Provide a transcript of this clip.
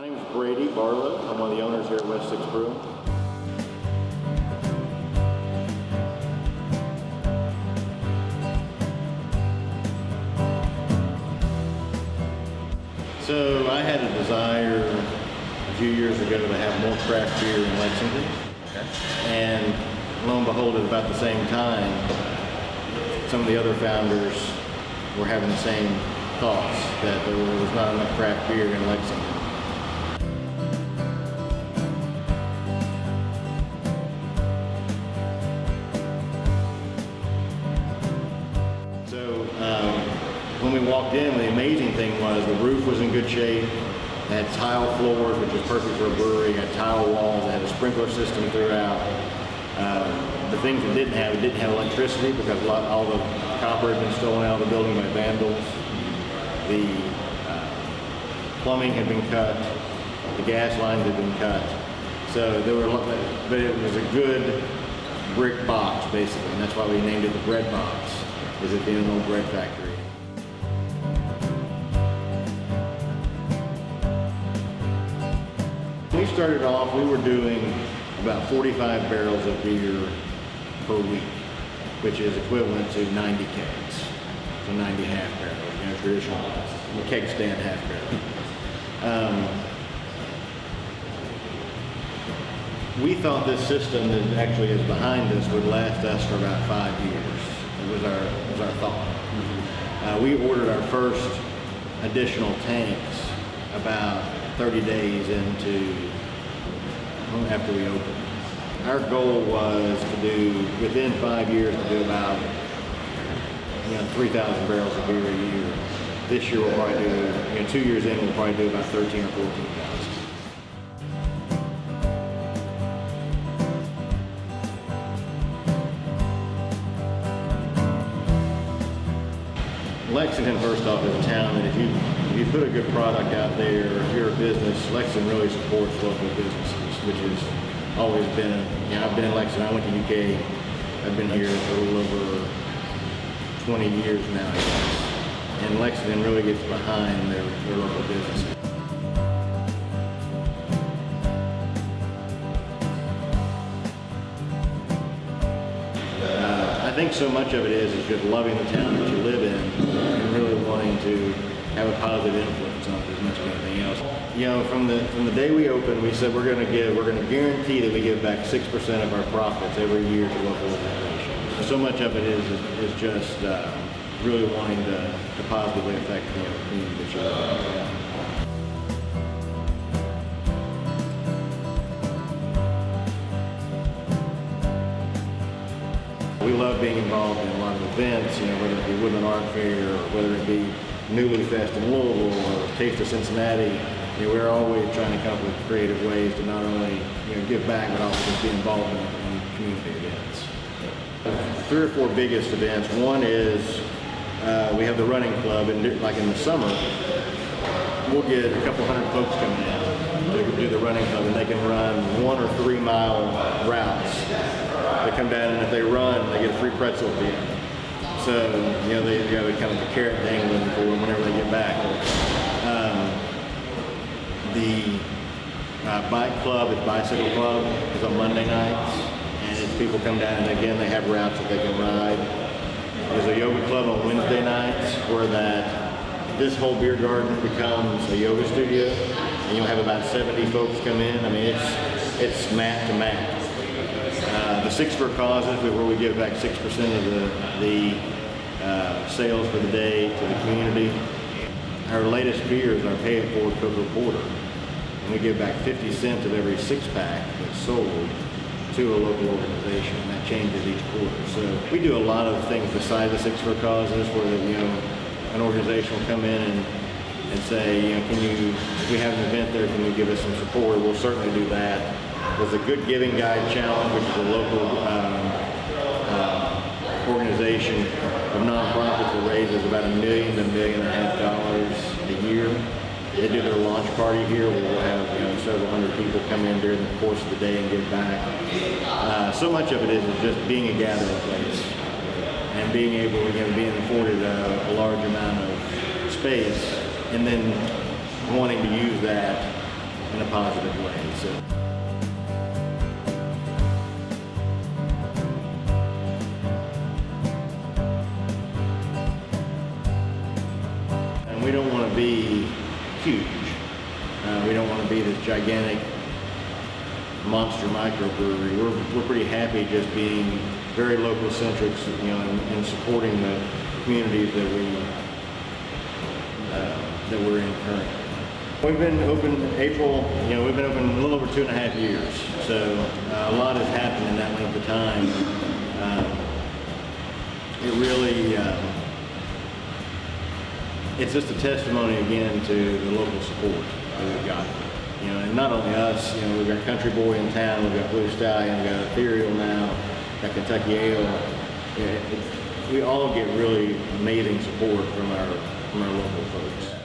My name is Brady Barlow. I'm one of the owners here at West Sixth Brewery. So I had a desire a few years ago to have more craft beer in Lexington. Okay. And lo and behold, at about the same time, some of the other founders were having the same thoughts, that there was not enough craft beer in Lexington. So when we walked in, the amazing thing was the roof was in good shape. It had tile floors, which was perfect for a brewery. It had tile walls. It had a sprinkler system throughout. The things it didn't have electricity because all the copper had been stolen out of the building by vandals. The plumbing had been cut. The gas lines had been cut. So there were, but it was a good brick box basically, and that's why we named it the bread box. Is it being an old bread factory? When we started off, we were doing about 45 barrels of beer per week, which is equivalent to 90 kegs. So 90 half barrels, traditional keg stand half barrel. We thought this system that actually is behind us would last us for about 5 years. It was our thought. Mm-hmm. We ordered our first additional tanks about 30 days after we opened. Our goal was to do, within 5 years, to do about 3,000 barrels of beer a year. This year we'll probably do, 2 years in, we'll probably do about 13 or 14,000. Lexington, first off, is a town that if you put a good product out there, if you're a business, Lexington really supports local businesses, which has always been, I've been in Lexington, I went to UK, I've been here for a little over 20 years now, I guess. And Lexington really gets behind their local businesses. I think so much of it is just loving the town that you live in and really wanting to have a positive influence on it as much as anything else. From the day we opened, we said we're going to guarantee that we give back 6% of our profits every year to local organizations. So much of it is just really wanting to positively affect the community that you live in. We love being involved in a lot of events, whether it be Woodland Art Fair, or whether it be Newly Fest in Louisville, or Taste of Cincinnati. We're always trying to come up with creative ways to not only give back, but also just be involved in community events. 3 or 4 biggest events. One is we have the running club, and like in the summer, we'll get a couple hundred folks coming in to do the running club, and they can run 1 or 3 mile routes. They come down, and if they run, they get a free pretzel at the end. So, they got kind of a carrot dangling for them whenever they get back. The bike club, it's Bicycle Club, is on Monday nights, and it's people come down, and again, they have routes that they can ride. There's a yoga club on Wednesday nights where this whole beer garden becomes a yoga studio, and you'll have about 70 folks come in. I mean, it's mat to mat. The Six for Causes, where we give back 6% of the sales for the day to the community. Our latest beer is our Pay It Forward Cocoa Porter, and we give back 50 cents of every 6-pack that's sold to a local organization, and that changes each quarter. So we do a lot of things besides the Six for Causes, where an organization will come in and say, if we have an event there, can you give us some support? We'll certainly do that. There's a Good Giving Guide Challenge, which is a local organization of nonprofits that raises about $1 million to $1.5 million a year. They do their launch party here, where we'll have several hundred people come in during the course of the day and give back. So much of it is just being a gathering place and being able, being afforded a large amount of space, and then wanting to use that in a positive way. So. And we don't want to be huge. We don't want to be this gigantic monster microbrewery. We're pretty happy just being very local centric, you know, and supporting the communities that we're in currently. We've been open April, you know, we've been open a little over 2.5 years. So a lot has happened in that length of time. It really, it's just a testimony again to the local support that we've got. You know, and not only us, you know, we've got Country Boy in town, we've got Blue Stallion, we've got Ethereal now, got Kentucky Ale. We all get really amazing support from our local folks.